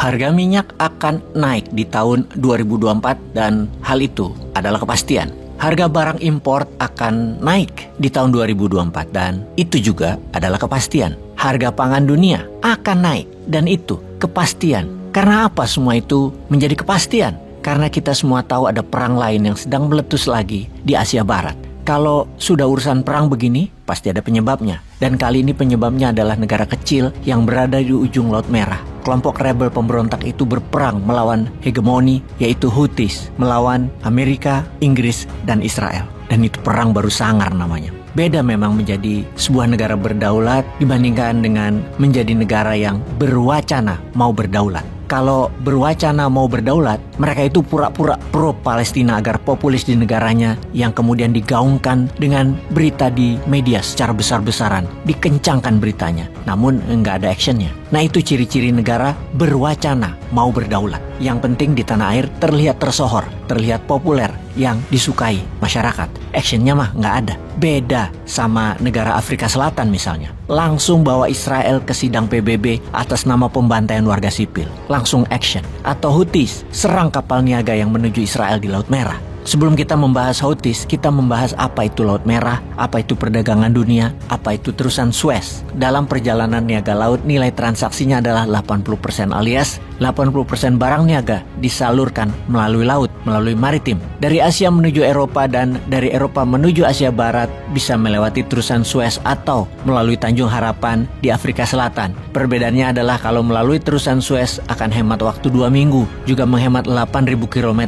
harga minyak akan naik di tahun 2024 dan hal itu adalah kepastian. Harga barang impor akan naik di tahun 2024 dan itu juga adalah kepastian. Harga pangan dunia akan naik dan itu kepastian. Karena apa semua itu menjadi kepastian? Karena kita semua tahu ada perang lain yang sedang meletus lagi di Asia Barat. Kalau sudah urusan perang begini, pasti ada penyebabnya. Dan kali ini penyebabnya adalah negara kecil yang berada di ujung Laut Merah. Kelompok rebel pemberontak itu berperang melawan hegemoni, yaitu Houthis, melawan Amerika, Inggris, dan Israel. Dan itu perang baru sangar namanya. Beda memang menjadi sebuah negara berdaulat dibandingkan dengan menjadi negara yang berwacana mau berdaulat. Kalau berwacana mau berdaulat, mereka itu pura-pura pro-Palestina agar populis di negaranya yang kemudian digaungkan dengan berita di media secara besar-besaran. Dikencangkan beritanya, namun nggak ada actionnya. Nah itu ciri-ciri negara berwacana mau berdaulat. Yang penting di tanah air terlihat tersohor, terlihat populer, yang disukai masyarakat. Actionnya mah nggak ada. Beda sama negara Afrika Selatan misalnya. Langsung bawa Israel ke sidang PBB atas nama pembantaian warga sipil. Langsung action. Atau Houthis serang kapal niaga yang menuju Israel di Laut Merah. Sebelum kita membahas Houthis, kita membahas apa itu Laut Merah, apa itu perdagangan dunia, apa itu terusan Suez. Dalam perjalanan niaga laut, nilai transaksinya adalah 80% alias 80% barang niaga disalurkan melalui laut, melalui maritim. Dari Asia menuju Eropa dan dari Eropa menuju Asia Barat bisa melewati terusan Suez atau melalui Tanjung Harapan di Afrika Selatan. Perbedaannya adalah kalau melalui terusan Suez akan hemat waktu 2 minggu, juga menghemat 8.000 km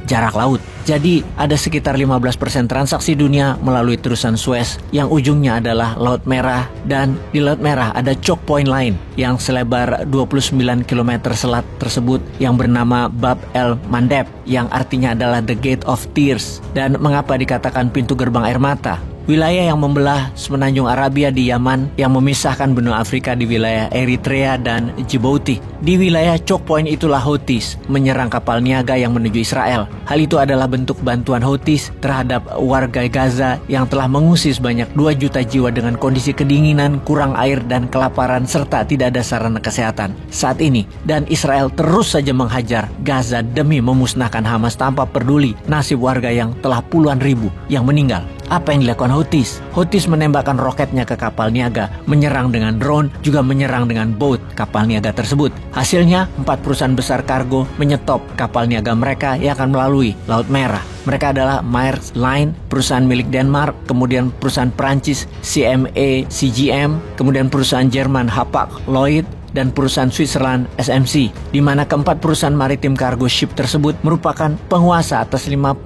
jarak laut. Jadi ada sekitar 15% transaksi dunia melalui terusan Suez yang ujungnya adalah Laut Merah, dan di Laut Merah ada choke point lain yang selebar 29 km selat tersebut yang bernama Bab el Mandeb yang artinya adalah The Gate of Tears. Dan mengapa dikatakan pintu gerbang air mata? Wilayah yang membelah semenanjung Arabia di Yaman yang memisahkan benua Afrika di wilayah Eritrea dan Djibouti. Di wilayah choke point itulah Houthis menyerang kapal niaga yang menuju Israel. Hal itu adalah bentuk bantuan Houthis terhadap warga Gaza yang telah mengungsi sebanyak 2 juta jiwa dengan kondisi kedinginan, kurang air, dan kelaparan serta tidak ada sarana kesehatan saat ini. Dan Israel terus saja menghajar Gaza demi memusnahkan Hamas tanpa peduli nasib warga yang telah puluhan ribu yang meninggal. Apa yang dilakukan Houthis? Houthis menembakkan roketnya ke kapal niaga, menyerang dengan drone, juga menyerang dengan boat kapal niaga tersebut. Hasilnya, 4 perusahaan besar kargo menyetop kapal niaga mereka yang akan melalui Laut Merah. Mereka adalah Maersk Line, perusahaan milik Denmark, kemudian perusahaan Prancis CMA CGM, kemudian perusahaan Jerman Hapag-Lloyd, dan perusahaan Switzerland SMC, di mana keempat perusahaan maritim kargo ship tersebut merupakan penguasa atas 50%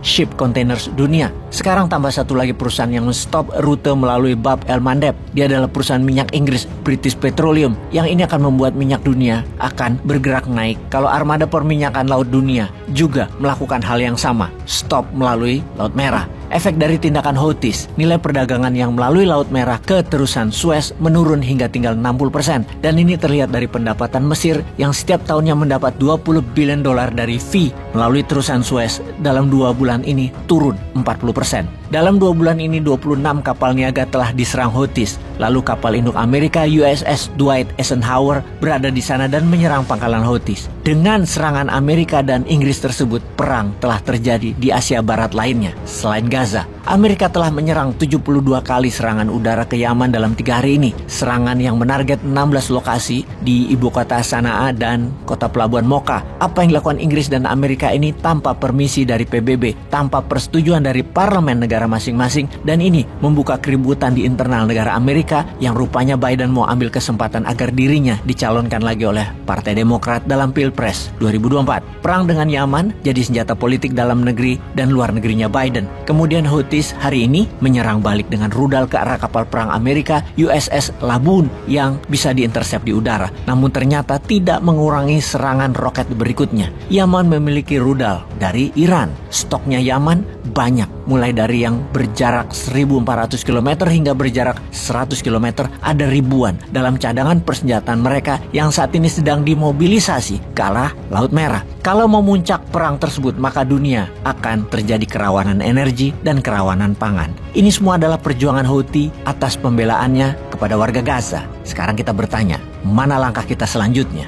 ship containers dunia. Sekarang tambah satu lagi perusahaan yang stop rute melalui Bab el Mandeb. Dia adalah perusahaan minyak Inggris, British Petroleum, yang ini akan membuat minyak dunia akan bergerak naik. Kalau armada perminyakan laut dunia juga melakukan hal yang sama, stop melalui Laut Merah. Efek dari tindakan Houthis, nilai perdagangan yang melalui Laut Merah ke terusan Suez menurun hingga tinggal 60%. Dan ini terlihat dari pendapatan Mesir yang setiap tahunnya mendapat $20 billion dari fee melalui terusan Suez. Dalam 2 bulan ini turun 40%. Dalam 2 bulan ini 26 kapal niaga telah diserang Houthis. Lalu kapal induk Amerika USS Dwight Eisenhower berada di sana dan menyerang pangkalan Houthis. Dengan serangan Amerika dan Inggris tersebut, perang telah terjadi di Asia Barat lainnya selain Gaza. Amerika telah menyerang 72 kali serangan udara ke Yaman dalam 3 hari ini. Serangan yang menarget 16 lokasi di ibu kota Sanaa dan kota pelabuhan Mocha. Apa yang dilakukan Inggris dan Amerika ini tanpa permisi dari PBB, tanpa persetujuan dari parlemen negara masing-masing, dan ini membuka keributan di internal negara Amerika yang rupanya Biden mau ambil kesempatan agar dirinya dicalonkan lagi oleh Partai Demokrat dalam Pilpres 2024. Perang dengan Yaman jadi senjata politik dalam negeri dan luar negerinya Biden. Kemudian Houthis hari ini menyerang balik dengan rudal ke arah kapal perang Amerika USS Laboon yang bisa diintersep di udara. Namun ternyata tidak mengurangi serangan roket berikutnya. Yaman memiliki rudal dari Iran. Stoknya Yaman banyak, mulai dari yang berjarak 1.400 km hingga berjarak 100 km. Ada ribuan dalam cadangan persenjataan mereka yang saat ini sedang dimobilisasi ke arah Laut Merah. Kalau memuncak perang tersebut, maka dunia akan terjadi kerawanan energi dan kerawanan pangan. Ini semua adalah perjuangan Houthi atas pembelaannya kepada warga Gaza. Sekarang kita bertanya, mana langkah kita selanjutnya?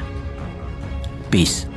Peace.